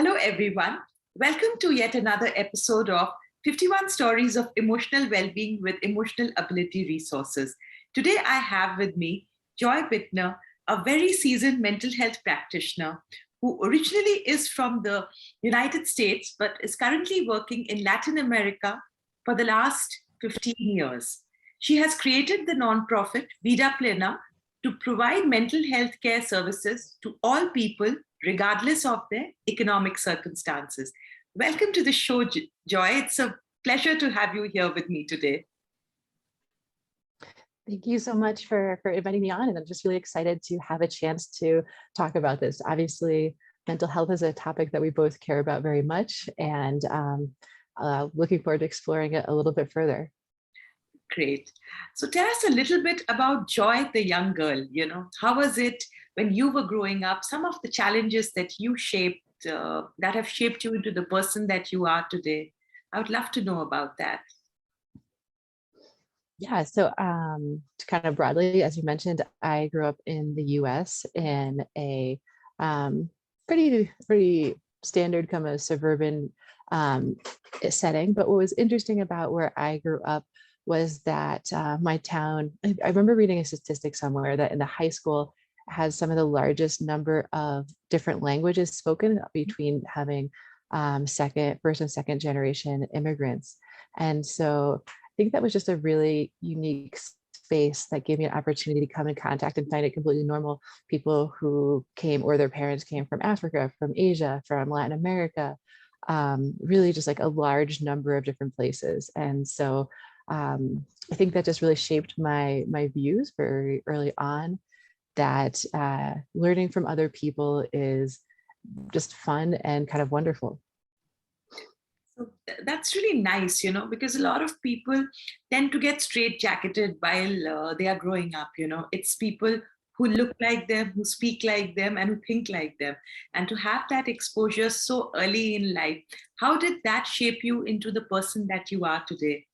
Hello, everyone. Welcome to yet another episode of 51 Stories of Emotional Wellbeing with Emotional Ability Resources. Today, I have with me Joy Bitner, a very seasoned mental health practitioner who originally is from the United States, but is currently working in Latin America for the last 15 years. She has created the nonprofit Vida Plena to provide mental health care services to all people, regardless of their economic circumstances. Welcome to the show, Joy. It's a pleasure to have you here with me today. Thank you so much for inviting me on, and I'm just really excited to have a chance to talk about this. Obviously, mental health is a topic that we both care about very much, and looking forward to exploring it a little bit further. Great. So tell us a little bit about Joy, the young girl. How was it when you were growing up? Some of the challenges that you shaped, that have shaped you into the person that you are today. I would love to know about that. Yeah, so kind of broadly, as you mentioned, I grew up in the US in a pretty standard kind of suburban setting. But what was interesting about where I grew up was that my town, I remember reading a statistic somewhere that in the high school has some of the largest number of different languages spoken between having first and second generation immigrants. And so I think that was just a really unique space that gave me an opportunity to come in contact and find it completely normal people who came, or their parents came from Africa, from Asia, from Latin America, really just like a large number of different places. And so I think that just really shaped my views very early on, that learning from other people is just fun and kind of wonderful. So that's really nice, because a lot of people tend to get straitjacketed while they are growing up. It's people who look like them, who speak like them, and who think like them. And to have that exposure so early in life, how did that shape you into the person that you are today?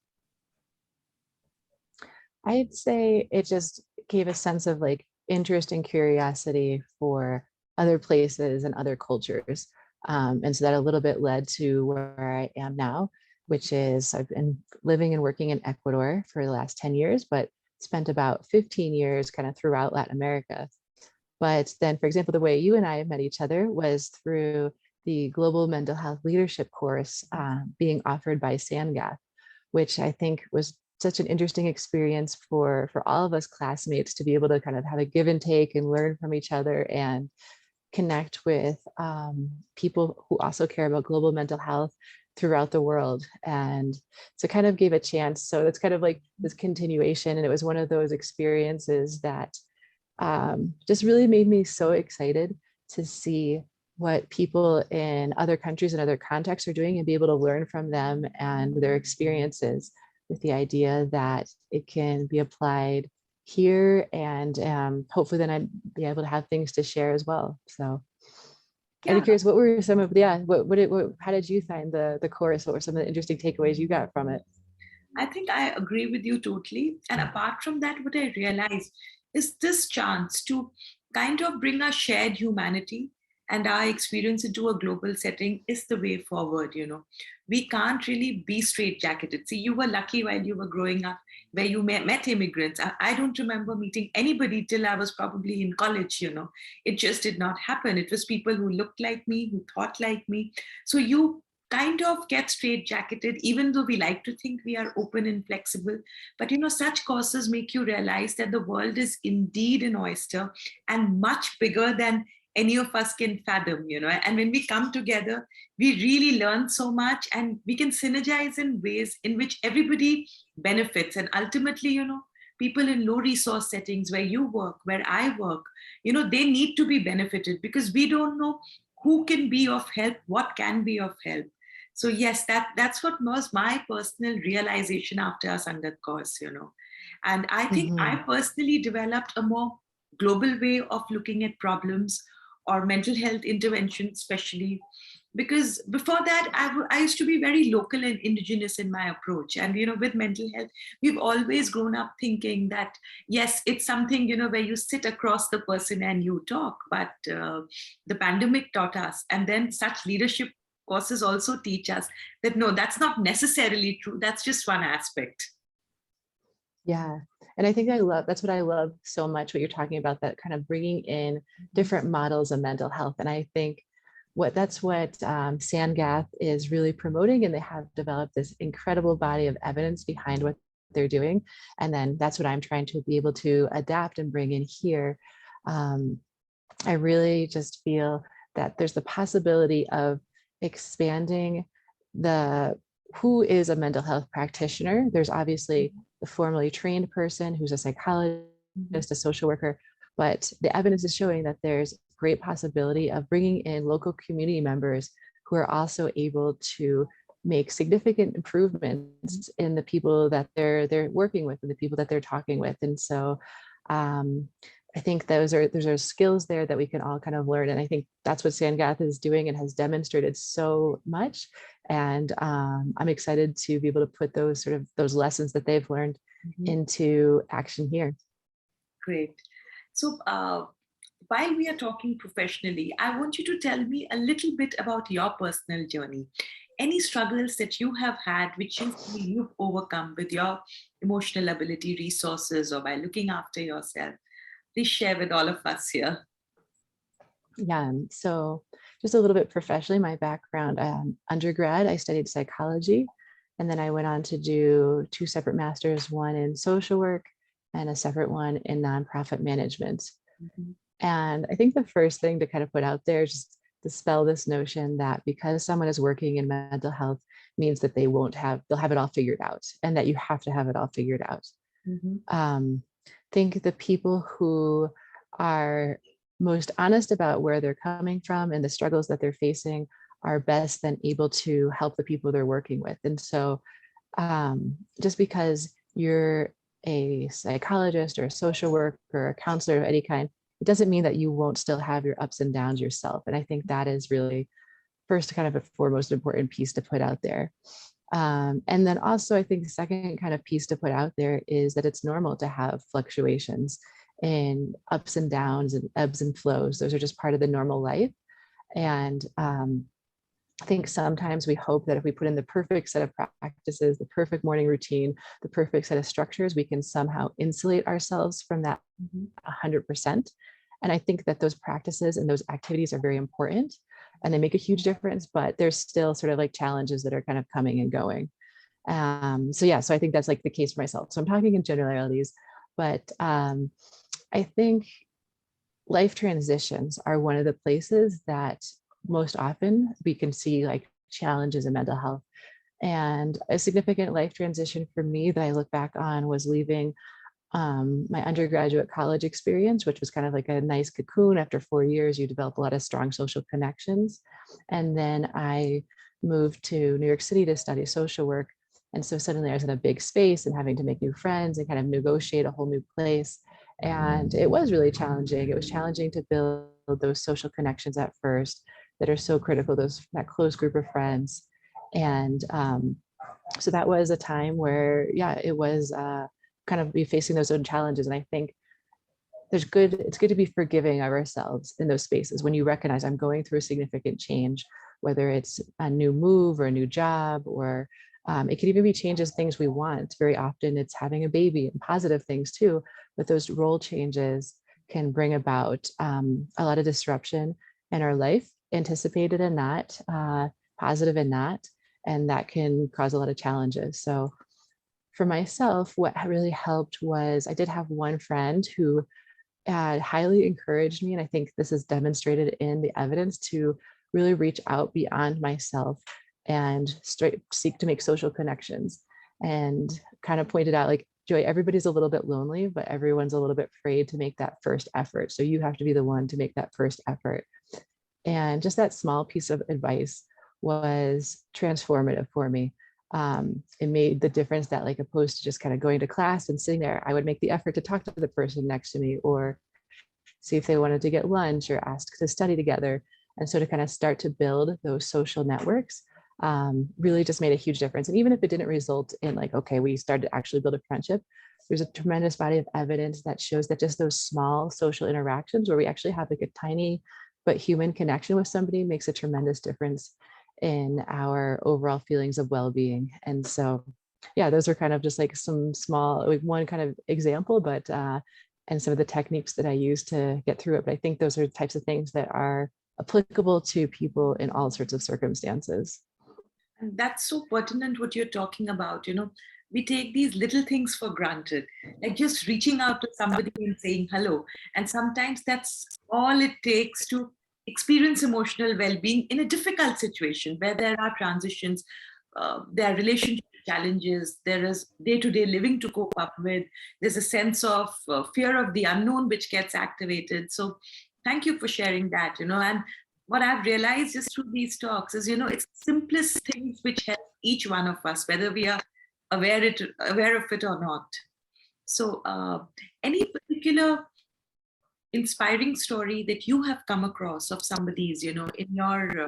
I'd say it just gave a sense of like interest and curiosity for other places and other cultures. And so that a little bit led to where I am now, which is I've been living and working in Ecuador for the last 10 years, but spent about 15 years kind of throughout Latin America. But then, for example, the way you and I met each other was through the Global Mental Health Leadership course being offered by Sangath, which I think was such an interesting experience for all of us classmates to be able to kind of have a give and take and learn from each other and connect with people who also care about global mental health throughout the world. And so kind of gave a chance. So it's kind of like this continuation. And it was one of those experiences that just really made me so excited to see what people in other countries and other contexts are doing and be able to learn from them and their experiences, with the idea that it can be applied here, and hopefully then I'd be able to have things to share as well. So yeah. I'm curious, what were some of, how did you find the course? What were some of the interesting takeaways you got from it? I think I agree with you totally. And apart from that, what I realized is this chance to kind of bring our shared humanity and our experience into a global setting is the way forward. We can't really be straitjacketed. See, you were lucky while you were growing up where you met immigrants. I don't remember meeting anybody till I was probably in college. It just did not happen. It was people who looked like me, who thought like me. So you kind of get straitjacketed, even though we like to think we are open and flexible. But such courses make you realize that the world is indeed an oyster and much bigger than any of us can fathom. And when we come together, we really learn so much, and we can synergize in ways in which everybody benefits. And ultimately, people in low resource settings where you work, where I work, they need to be benefited, because we don't know who can be of help, what can be of help. So yes, that's what was my personal realization after our Sangat course. And I think I personally developed a more global way of looking at problems or mental health intervention, especially because before that I used to be very local and indigenous in my approach. And with mental health, we've always grown up thinking that yes, it's something where you sit across the person and you talk. But the pandemic taught us, and then such leadership courses also teach us that no, that's not necessarily true. That's just one aspect. Yeah. And I think that's what I love so much, what you're talking about, that kind of bringing in different models of mental health. And I think that's what Sangath is really promoting. And they have developed this incredible body of evidence behind what they're doing. And then that's what I'm trying to be able to adapt and bring in here. I really just feel that there's the possibility of expanding who is a mental health practitioner. There's obviously the formally trained person who's a psychologist, a social worker, but the evidence is showing that there's great possibility of bringing in local community members who are also able to make significant improvements in the people that they're working with and the people that they're talking with. And so I think those are skills there that we can all kind of learn. And I think that's what Sangath is doing and has demonstrated so much. And I'm excited to be able to put those lessons that they've learned into action here. Great. So while we are talking professionally, I want you to tell me a little bit about your personal journey. Any struggles that you have had, which you've overcome with your emotional ability, resources, or by looking after yourself? Please share with all of us here. Yeah, so just a little bit professionally, my background, undergrad, I studied psychology, and then I went on to do 2 separate masters, one in social work and a separate one in nonprofit management. And I think the first thing to kind of put out there is just dispel this notion that because someone is working in mental health means that they'll have it all figured out, and that you have to have it all figured out. Think the people who are most honest about where they're coming from and the struggles that they're facing are best then able to help the people they're working with. And so just because you're a psychologist or a social worker or a counselor of any kind, it doesn't mean that you won't still have your ups and downs yourself. And I think that is really first kind of a foremost important piece to put out there. And then also, I think the second kind of piece to put out there is that it's normal to have fluctuations and ups and downs and ebbs and flows. Those are just part of the normal life. And I think sometimes we hope that if we put in the perfect set of practices, the perfect morning routine, the perfect set of structures, we can somehow insulate ourselves from that 100%. And I think that those practices and those activities are very important and they make a huge difference, but there's still sort of like challenges that are kind of coming and going. So I think that's like the case for myself. So I'm talking in generalities, but I think life transitions are one of the places that most often we can see like challenges in mental health. And a significant life transition for me that I look back on was leaving my undergraduate college experience, which was kind of like a nice cocoon. After 4 years, you develop a lot of strong social connections. And then I moved to New York City to study social work. And so suddenly I was in a big space and having to make new friends and kind of negotiate a whole new place. And it was really challenging. It was challenging to build those social connections at first that are so critical, that close group of friends. And so that was a time where, it was kind of be facing those own challenges. And I think it's good to be forgiving of ourselves in those spaces when you recognize I'm going through a significant change, whether it's a new move or a new job, or it could even be changes, things we want. Very often it's having a baby and positive things too, but those role changes can bring about a lot of disruption in our life, anticipated and not, positive and not, and that can cause a lot of challenges. So for myself, what really helped was I did have one friend who highly encouraged me, and I think this is demonstrated in the evidence, to really reach out beyond myself and seek to make social connections, and kind of pointed out, like, Joy, everybody's a little bit lonely, but everyone's a little bit afraid to make that first effort. So you have to be the one to make that first effort. And just that small piece of advice was transformative for me. It made the difference that, like, opposed to just kind of going to class and sitting there, I would make the effort to talk to the person next to me, or see if they wanted to get lunch, or ask to study together. And so to kind of start to build those social networks really just made a huge difference. And even if it didn't result in like, okay, we started to actually build a friendship, there's a tremendous body of evidence that shows that just those small social interactions where we actually have like a tiny but human connection with somebody makes a tremendous difference in our overall feelings of well-being. And so, yeah, those are kind of just like some small, like one kind of example, but and some of the techniques that I use to get through it. But I think those are the types of things that are applicable to people in all sorts of circumstances. And that's so pertinent what you're talking about. We take these little things for granted, like just reaching out to somebody and saying hello. And sometimes that's all it takes to experience emotional well being in a difficult situation where there are transitions, there are relationship challenges, there is day to day living to cope up with, there's a sense of fear of the unknown which gets activated. So, thank you for sharing that. And what I've realized just through these talks is, it's simplest things which help each one of us, whether we are aware of it or not. So, any particular inspiring story that you have come across of somebody's, in your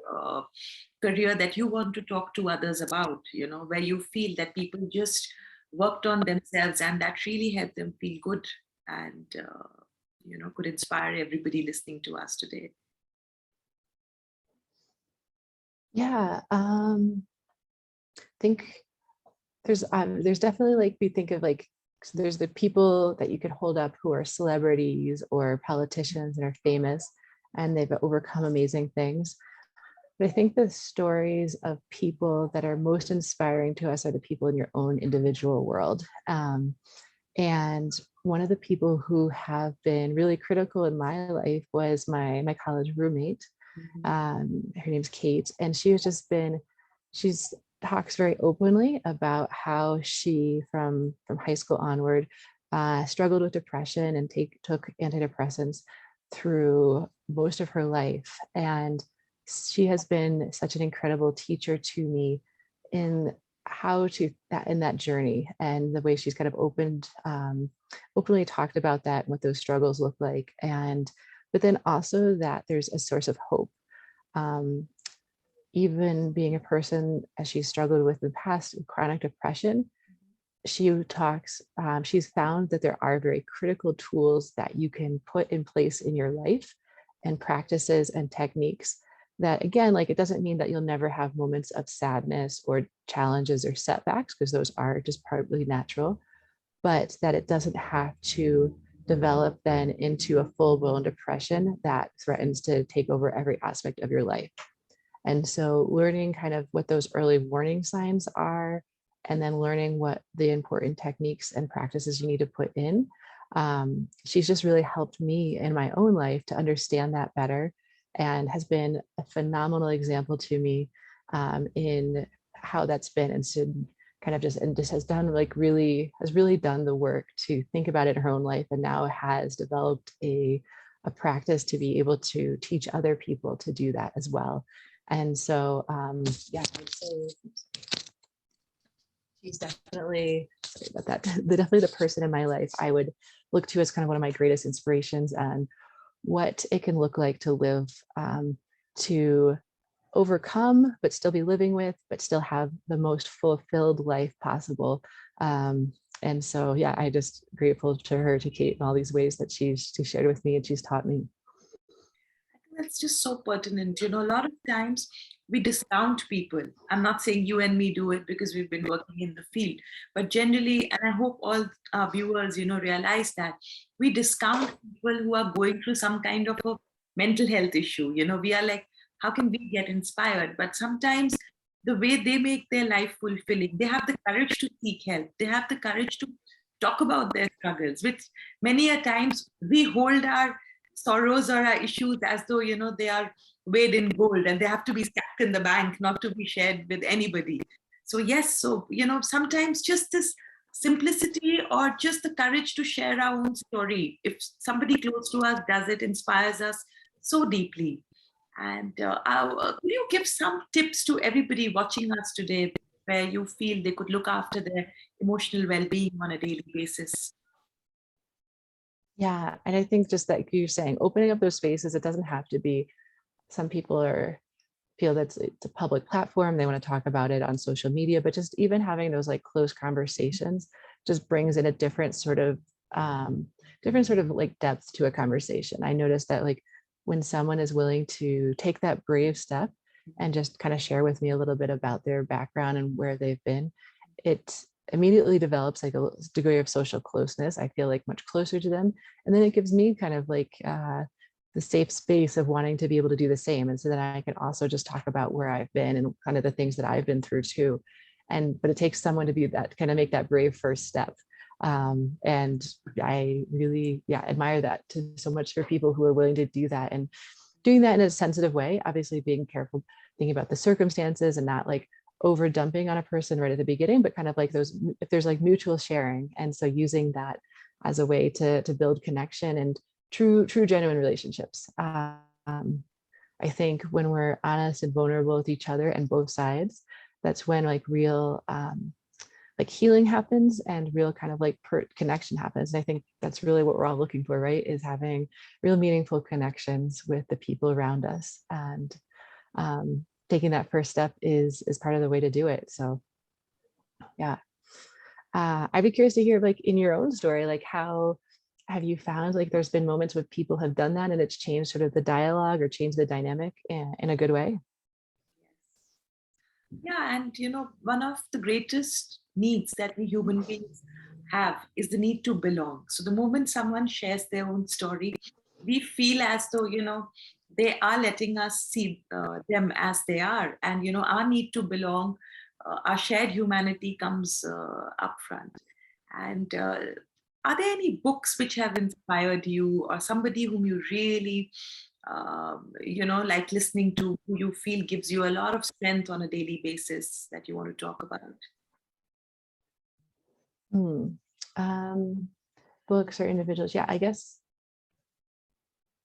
career that you want to talk to others about, where you feel that people just worked on themselves and that really helped them feel good and, could inspire everybody listening to us today? Yeah, I think there's definitely like we think of like so there's the people that you could hold up who are celebrities or politicians and are famous and they've overcome amazing things. But I think the stories of people that are most inspiring to us are the people in your own individual world. And one of the people who have been really critical in my life was my college roommate. Her name's Kate, and she's talks very openly about how she from high school onward struggled with depression and took antidepressants through most of her life. And she has been such an incredible teacher to me in how to in that journey and the way she's kind of openly talked about that and what those struggles look like. And but then also that there's a source of hope. um, Even being a person as she struggled with in the past chronic depression, she's found that there are very critical tools that you can put in place in your life and practices and techniques that, again, like it doesn't mean that you'll never have moments of sadness or challenges or setbacks, because those are just partly natural, but that it doesn't have to develop then into a full-blown depression that threatens to take over every aspect of your life. And so learning kind of what those early warning signs are, and then learning what the important techniques and practices you need to put in. She's just really helped me in my own life to understand that better, and has been a phenomenal example to me in how that's been. And so kind of just has done has really done the work to think about it in her own life, and now has developed a practice to be able to teach other people to do that as well. And so, yeah, I'd say she's definitely, sorry about that, definitely the person in my life I would look to as kind of one of my greatest inspirations, and what it can look like to live, to overcome, but still be living with, but still have the most fulfilled life possible. And so, yeah, I just grateful to her, to Kate, in all these ways that she shared with me and she's taught me. That's just so pertinent. A lot of times we discount people. I'm not saying you and me do it because we've been working in the field, but generally, and I hope all our viewers, realize that we discount people who are going through some kind of a mental health issue. We are like, how can we get inspired? But sometimes the way they make their life fulfilling, they have the courage to seek help. They have the courage to talk about their struggles, which many a times we hold our sorrows or our issues as though they are weighed in gold and they have to be stacked in the bank, not to be shared with anybody. So yes, so sometimes just this simplicity or just the courage to share our own story, if somebody close to us does it, inspires us so deeply. And could you give some tips to everybody watching us today where you feel they could look after their emotional well-being on a daily basis? Yeah, and I think just like you're saying, opening up those spaces, it doesn't have to be some people feel that it's a public platform. They want to talk about it on social media, but just even having those like close conversations just brings in a different sort of like depth to a conversation. I noticed that like when someone is willing to take that brave step and just kind of share with me a little bit about their background and where they've been, it immediately develops like a degree of social closeness. I feel like much closer to them. And then it gives me kind of like the safe space of wanting to be able to do the same. And so then I can also just talk about where I've been and kind of the things that I've been through too. But it takes someone to be that kind of make that brave first step. And I really, admire that so much for people who are willing to do that and doing that in a sensitive way, obviously being careful, thinking about the circumstances and not like over dumping on a person right at the beginning, but kind of like if there's like mutual sharing. And so using that as a way to build connection and true, genuine relationships. I think when we're honest and vulnerable with each other and both sides, that's when like real like healing happens and real kind of like connection happens. And I think that's really what we're all looking for, right? Is having real meaningful connections with the people around us. And taking that first step is part of the way to do it. So yeah. I'd be curious to hear like in your own story, like how have you found like there's been moments where people have done that and it's changed sort of the dialogue or changed the dynamic in a good way? Yeah, and one of the greatest needs that we human beings have is the need to belong. So the moment someone shares their own story, we feel as though they are letting us see them as they are, and our need to belong, our shared humanity comes up front. And are there any books which have inspired you, or somebody whom you really like listening to, who you feel gives you a lot of strength on a daily basis that you want to talk about? Hmm. Um, Books or individuals? Yeah, I guess.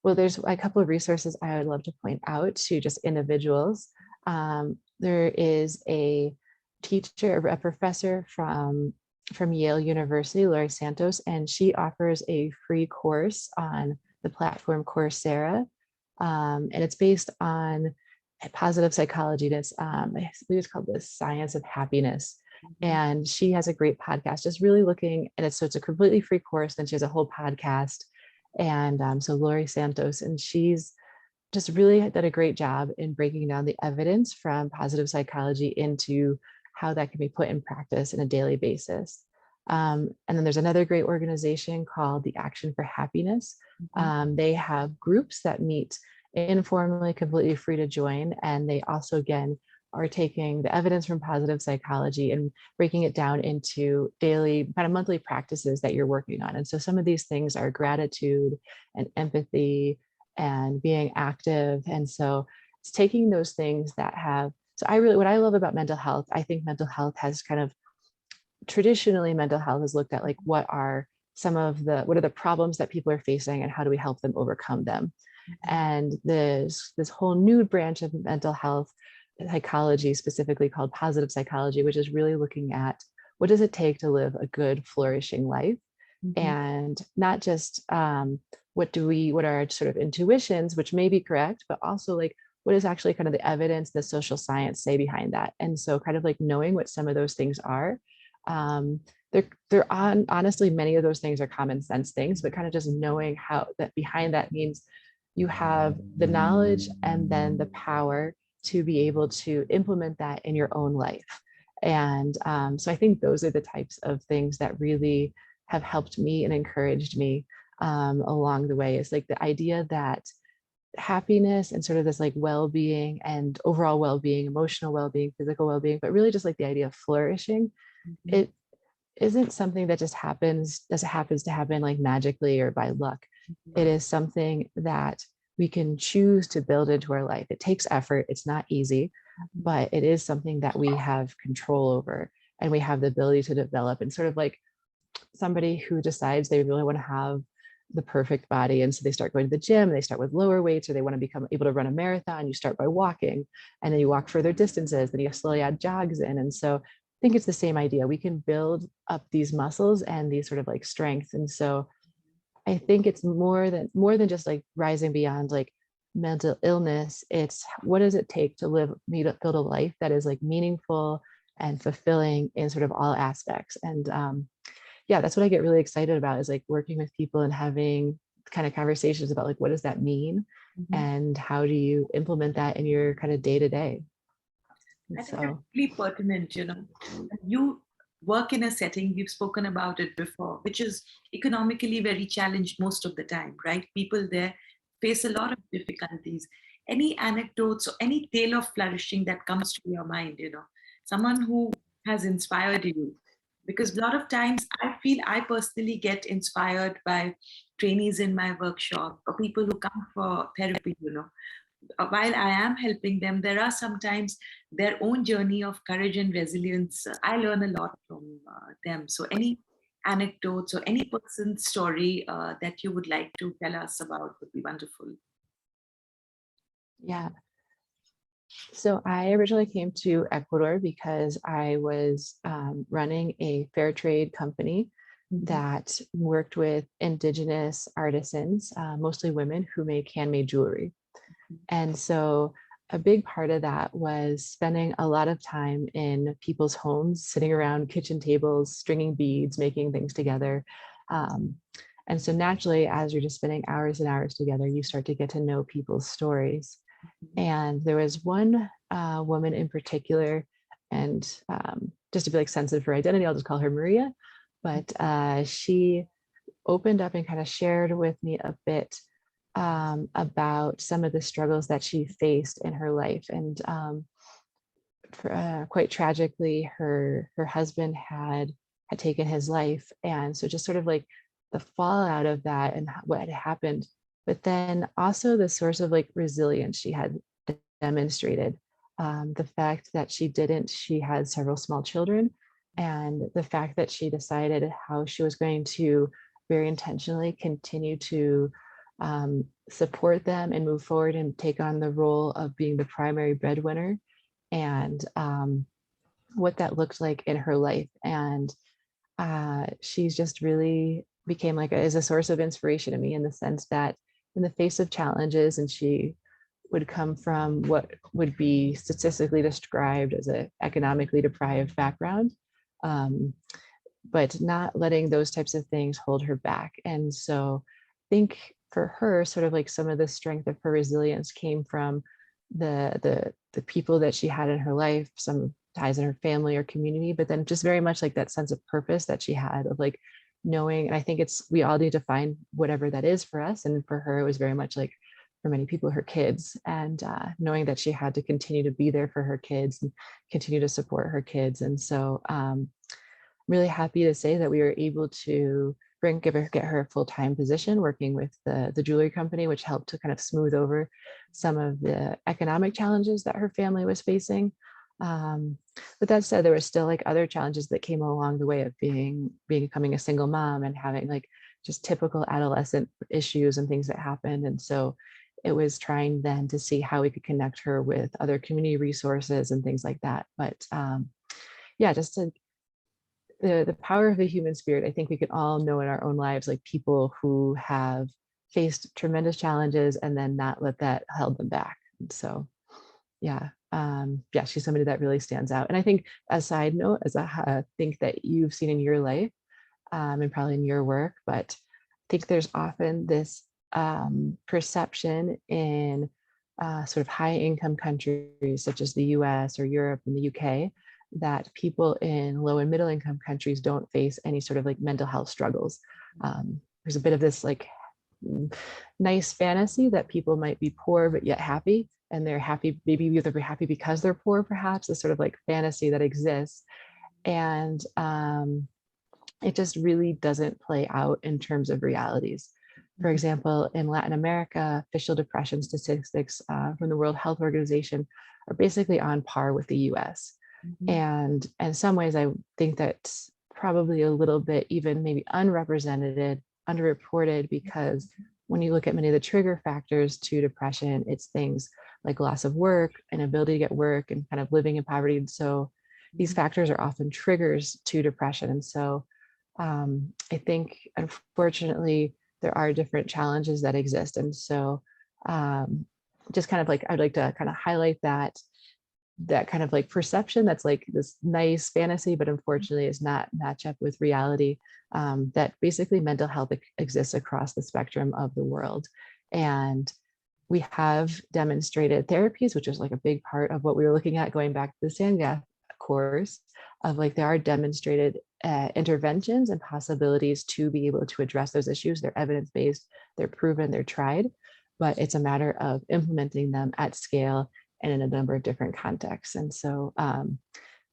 Well, there's a couple of resources I would love to point out to just individuals. There is a teacher, a professor from Yale University, Laurie Santos, and she offers a free course on the platform Coursera, and it's based on positive psychology. And it's I believe it's called the Science of Happiness. And she has a great podcast, just really looking, and it's a completely free course. Then she has a whole podcast, and so Laurie Santos, and she's just really done a great job in breaking down the evidence from positive psychology into how that can be put in practice on a daily basis. And then there's another great organization called the Action for Happiness. They have groups that meet informally, completely free to join. And they also, again, are taking the evidence from positive psychology and breaking it down into daily, kind of monthly practices that you're working on. And so some of these things are gratitude and empathy and being active. And so it's taking those things that have, so what I love about mental health, I think mental health has kind of traditionally, mental health has looked at like what are the problems that people are facing and how do we help them overcome them. And this whole new branch of mental health psychology, specifically called positive psychology, which is really looking at what does it take to live a good, flourishing life, and not just what are our sort of intuitions, which may be correct, but also like what is actually kind of the evidence, the social science say behind that. And so kind of like knowing what some of those things are. Honestly, many of those things are common sense things, but kind of just knowing how that behind that means you have the knowledge and then the power to be able to implement that in your own life. And so I think those are the types of things that really have helped me and encouraged me along the way. Is like the idea that happiness and sort of this like well-being and overall well-being, emotional well-being, physical well-being, but really just like the idea of flourishing, it isn't something that just happens to happen like magically or by luck. It is something that we can choose to build into our life. It takes effort. It's not easy, but it is something that we have control over and we have the ability to develop. And sort of like somebody who decides they really want to have the perfect body. And so they start going to the gym, they start with lower weights, or they want to become able to run a marathon. You start by walking and then you walk further distances, then you slowly add jogs in. And so I think it's the same idea. We can build up these muscles and these sort of like strengths. And so I think it's more than just like rising beyond like mental illness, it's what does it take to build a life that is like meaningful and fulfilling in sort of all aspects. And yeah, that's what I get really excited about, is like working with people and having kind of conversations about like, what does that mean? Mhm. And how do you implement that in your kind of day to day? I think that's So really pertinent. You work in a setting, we've spoken about it before, which is economically very challenged most of the time, right? People there face a lot of difficulties. Any anecdotes or any tale of flourishing that comes to your mind, someone who has inspired you? Because a lot of times I feel I personally get inspired by trainees in my workshop or people who come for therapy, while I am helping them, there are sometimes their own journey of courage and resilience. I learn a lot from them. So, any anecdotes or any person's story that you would like to tell us about would be wonderful. yeah. So I originally came to Ecuador because I was running a fair trade company Mhm. that worked with indigenous artisans, mostly women who make handmade jewelry. And so a big part of that was spending a lot of time in people's homes, sitting around kitchen tables, stringing beads, making things together. Um, and so naturally, as you're just spending hours and hours together, you start to get to know people's stories. And there was one woman in particular, and just to be like sensitive for identity, I'll just call her Maria. But she opened up and kind of shared with me a bit about some of the struggles that she faced in her life. And quite tragically, her husband had taken his life, and so just sort of like the fallout of that and what had happened. But then also the source of like resilience she had demonstrated. The fact that she had several small children, and the fact that she decided how she was going to very intentionally continue to support them and move forward and take on the role of being the primary breadwinner, and what that looked like in her life. And she's just really became like is a source of inspiration to me, in the sense that in the face of challenges, and she would come from what would be statistically described as an economically deprived background, um, but not letting those types of things hold her back. And so I think for her, sort of like some of the strength of her resilience came from the people that she had in her life, some ties in her family or community, but then just very much like that sense of purpose that she had of like knowing. And I think we all need to find whatever that is for us. And for her, it was very much like, for many people, her kids, and knowing that she had to continue to be there for her kids and continue to support her kids. And so really happy to say that we were able to get her a full-time position working with the jewelry company, which helped to kind of smooth over some of the economic challenges that her family was facing. But that said, there were still like other challenges that came along the way of becoming a single mom and having like just typical adolescent issues and things that happened. And so it was trying then to see how we could connect her with other community resources and things like that. But yeah, just to the power of the human spirit. I think we can all know in our own lives, like people who have faced tremendous challenges and then not let that held them back. And so, yeah, yeah, she's somebody that really stands out. And I think, as a side note, as I think that you've seen in your life and probably in your work, but I think there's often this perception in sort of high income countries such as the US or Europe and the UK, that people in low and middle income countries don't face any sort of like mental health struggles. There's a bit of this like nice fantasy that people might be poor but yet happy, and they're happy, maybe they're happy because they're poor, perhaps, this sort of like fantasy that exists. And it just really doesn't play out in terms of realities. For example, in Latin America, official depression statistics from the World Health Organization are basically on par with the US. Mhm. And in some ways, I think that's probably a little bit even maybe underreported, because when you look at many of the trigger factors to depression, it's things like loss of work, inability to get work, and kind of living in poverty. And so these factors are often triggers to depression. And so I think, unfortunately, there are different challenges that exist. And so just kind of like, I'd like to kind of highlight that kind of like perception that's like this nice fantasy, but unfortunately is not match up with reality, that basically mental health exists across the spectrum of the world. And we have demonstrated therapies, which is like a big part of what we were looking at going back to the Sandgath course, of like there are demonstrated interventions and possibilities to be able to address those issues. They're evidence-based, they're proven, they're tried, but it's a matter of implementing them at scale and in a number of different contexts. And so,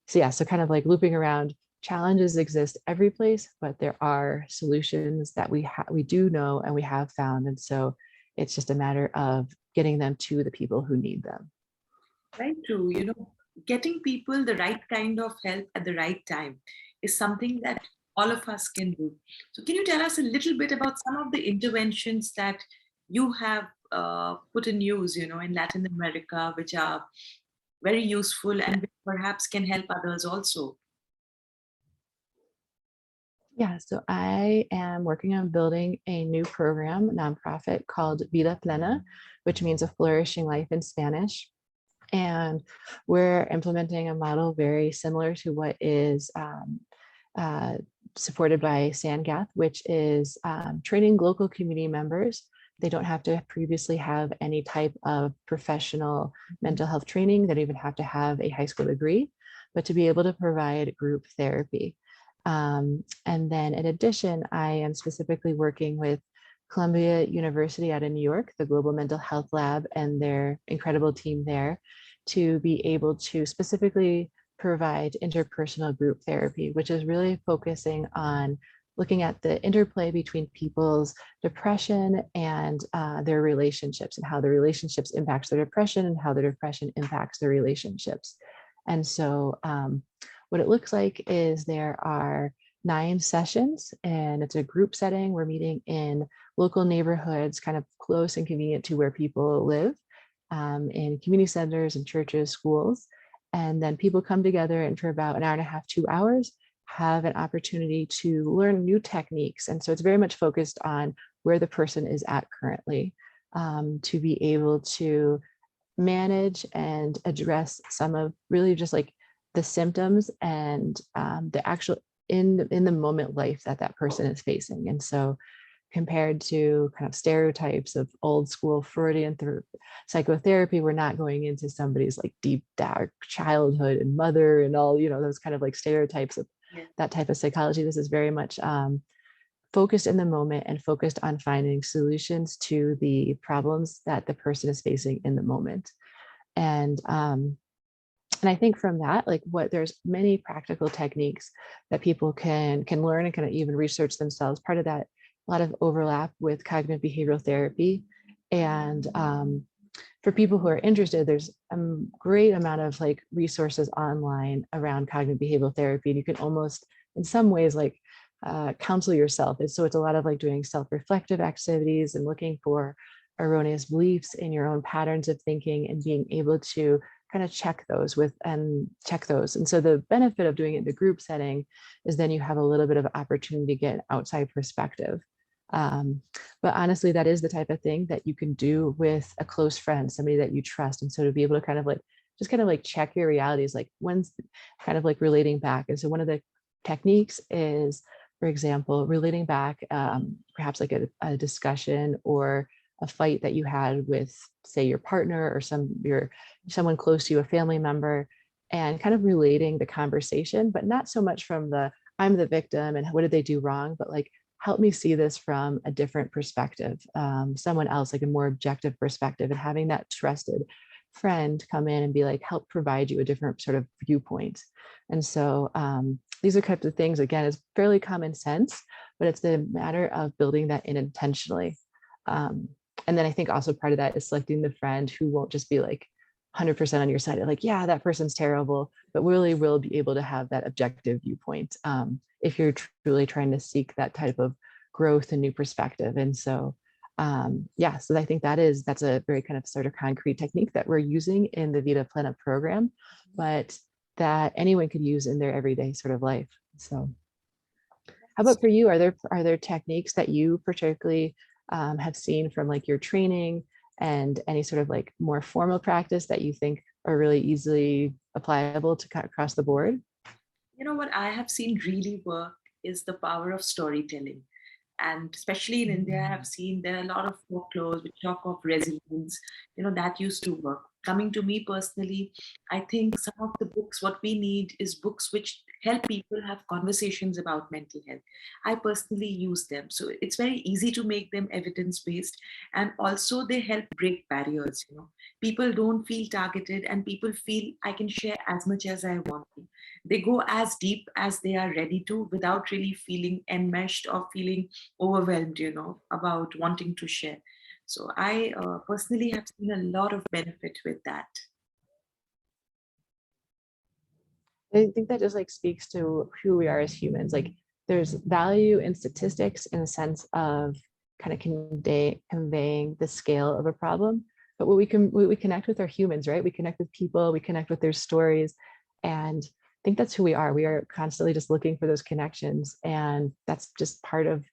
so kind of like looping around, challenges exist every place, but there are solutions that we do know and we have found. And so it's just a matter of getting them to the people who need them. Very true. Getting people the right kind of help at the right time is something that all of us can do. So, can you tell us a little bit about some of the interventions that you have put in use, in Latin America, which are very useful and which perhaps can help others also? Yeah, so I am working on building a new program, nonprofit called Vida Plena, which means a flourishing life in Spanish. And we're implementing a model very similar to what is uh, supported by Sandgath, which is training local community members. They don't have to previously have any type of professional mental health training. They don't even have to have a high school degree, but to be able to provide group therapy. And then in addition, I am specifically working with Columbia University out of New York, the Global Mental Health Lab, and their incredible team there to be able to specifically provide interpersonal group therapy, which is really focusing on looking at the interplay between people's depression and their relationships, and how the relationships impacts their depression and how the depression impacts their relationships. And so what it looks like is there are 9 sessions, and it's a group setting. We're meeting in local neighborhoods, kind of close and convenient to where people live, in community centers and churches, schools. And then people come together and for about an hour and a half, 2 hours, have an opportunity to learn new techniques. And so it's very much focused on where the person is at currently, to be able to manage and address some of really just like the symptoms and the actual in the moment life that person is facing. And so compared to kind of stereotypes of old school Freudian psychotherapy, we're not going into somebody's like deep dark childhood and mother and all, those kind of like stereotypes of that type of psychology. This is very much focused in the moment and focused on finding solutions to the problems that the person is facing in the moment. And I think from that, like there's many practical techniques that people can learn and kind of even research themselves. Part of that, a lot of overlap with cognitive behavioral therapy. And for people who are interested, there's a great amount of like resources online around cognitive behavioral therapy. And you can almost, in some ways, like counsel yourself. And so it's a lot of like doing self-reflective activities and looking for erroneous beliefs in your own patterns of thinking and being able to kind of check those. And so the benefit of doing it in the group setting is then you have a little bit of opportunity to get an outside perspective. But honestly, that is the type of thing that you can do with a close friend, somebody that you trust. And so to be able to kind of like, just kind of like check your realities, like when's kind of like relating back. And so one of the techniques is, for example, relating back, perhaps like a discussion or a fight that you had with, say, your partner or someone close to you, a family member, and kind of relating the conversation, but not so much from I'm the victim and what did they do wrong, but like, help me see this from a different perspective, someone else, like a more objective perspective, and having that trusted friend come in and be like, help provide you a different sort of viewpoint. And so these are types of things, again, it's fairly common sense, but it's the matter of building that in intentionally. And then I think also part of that is selecting the friend who won't just be like 100% on your side, like, yeah, that person's terrible, but really will be able to have that objective viewpoint if you're truly trying to seek that type of growth and new perspective. And so, so I think that's a very kind of sort of concrete technique that we're using in the Vida Plena program, but that anyone could use in their everyday sort of life. So how about for you? Are there techniques that you particularly have seen from like your training and any sort of like more formal practice that you think are really easily applicable to cut across the board? You know what I have seen really work is the power of storytelling. And especially in India, I have seen there are a lot of folklores which talk of resilience. That used to work. Coming to me personally, I think some of the books, what we need is books which help people have conversations about mental health. I personally use them. So it's very easy to make them evidence based. And also, they help break barriers. People don't feel targeted, and people feel I can share as much as I want to. They go as deep as they are ready to without really feeling enmeshed or feeling overwhelmed, about wanting to share. So I personally have seen a lot of benefit with that. I think that just like speaks to who we are as humans. Like there's value in statistics in the sense of kind of conveying the scale of a problem. But what we connect with are humans, right? We connect with people, we connect with their stories. And I think that's who we are. We are constantly just looking for those connections. And that's just part of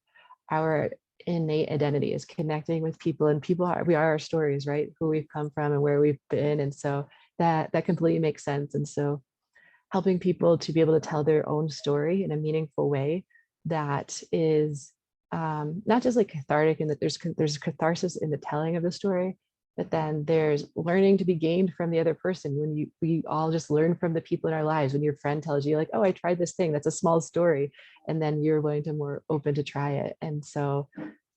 our innate identity, is connecting with people, and we are our stories, right? Who we've come from and where we've been. And so that completely makes sense. And so helping people to be able to tell their own story in a meaningful way that is not just like cathartic, and that there's catharsis in the telling of the story, but then there's learning to be gained from the other person. When we all just learn from the people in our lives. When your friend tells you like, oh, I tried this thing, that's a small story, and then you're willing to more open to try it. And so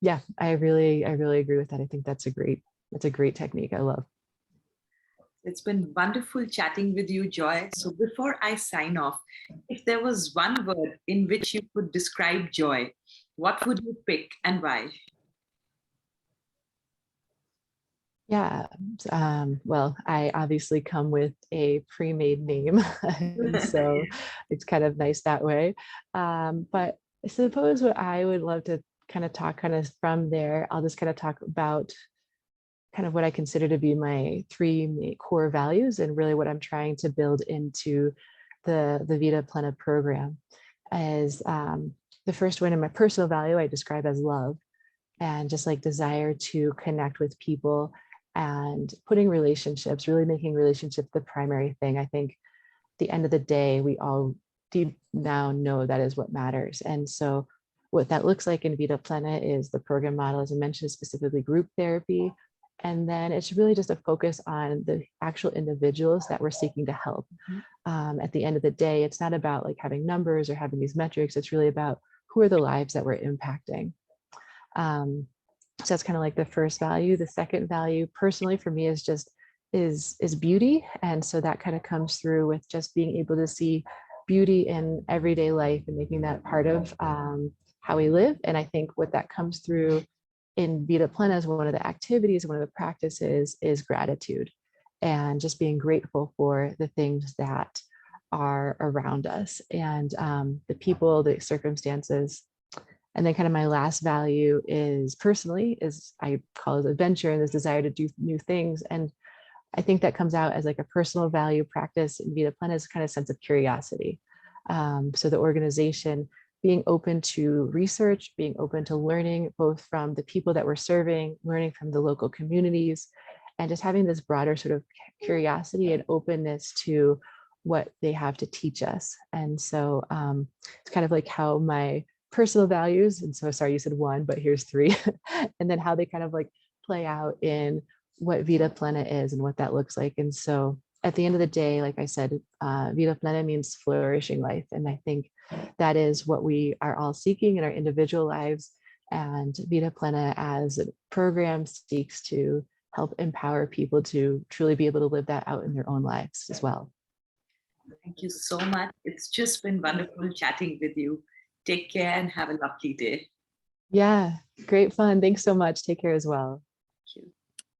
yeah, I really agree with that. I think that's a great technique. I love. It's been wonderful chatting with you, Joy. So before I sign off, if there was one word in which you could describe joy, what would you pick and why? Yeah. Well, I obviously come with a pre-made name, and so it's kind of nice that way. But I suppose what I would love to kind of talk kind of from there, I'll just kind of talk about kind of what I consider to be my three core values, and really what I'm trying to build into the Vida Plena program. As the first one in my personal value, I describe as love, and just like desire to connect with people and really making relationships the primary thing. I think at the end of the day, we all deep down know that is what matters. And so what that looks like in Vida Plena is the program model, as I mentioned, specifically group therapy. And then it's really just a focus on the actual individuals that we're seeking to help. At the end of the day, it's not about like having numbers or having these metrics. It's really about who are the lives that we're impacting. So that's kind of like the first value. The second value personally for me is just is beauty. And so that kind of comes through with just being able to see beauty in everyday life and making that part of how we live. And I think what that comes through in Vida Plena is one of the activities, one of the practices is gratitude, and just being grateful for the things that are around us, and the people, the circumstances. And then kind of my last value is personally is I call it adventure, and this desire to do new things. And I think that comes out as like a personal value practice in Vida Plena is kind of sense of curiosity. So the organization being open to research, being open to learning both from the people that we're serving, learning from the local communities, and just having this broader sort of curiosity and openness to what they have to teach us. And so it's kind of like how my personal values, and so sorry you said one, but here's three, and then how they kind of like play out in what Vida Plena is and what that looks like. And so at the end of the day, like I said, Vida Plena means flourishing life. And I think that is what we are all seeking in our individual lives. And Vida Plena as a program seeks to help empower people to truly be able to live that out in their own lives as well. Thank you so much. It's just been wonderful chatting with you. Take care and have a lovely day. Yeah, great fun. Thanks so much. Take care as well. Thank you.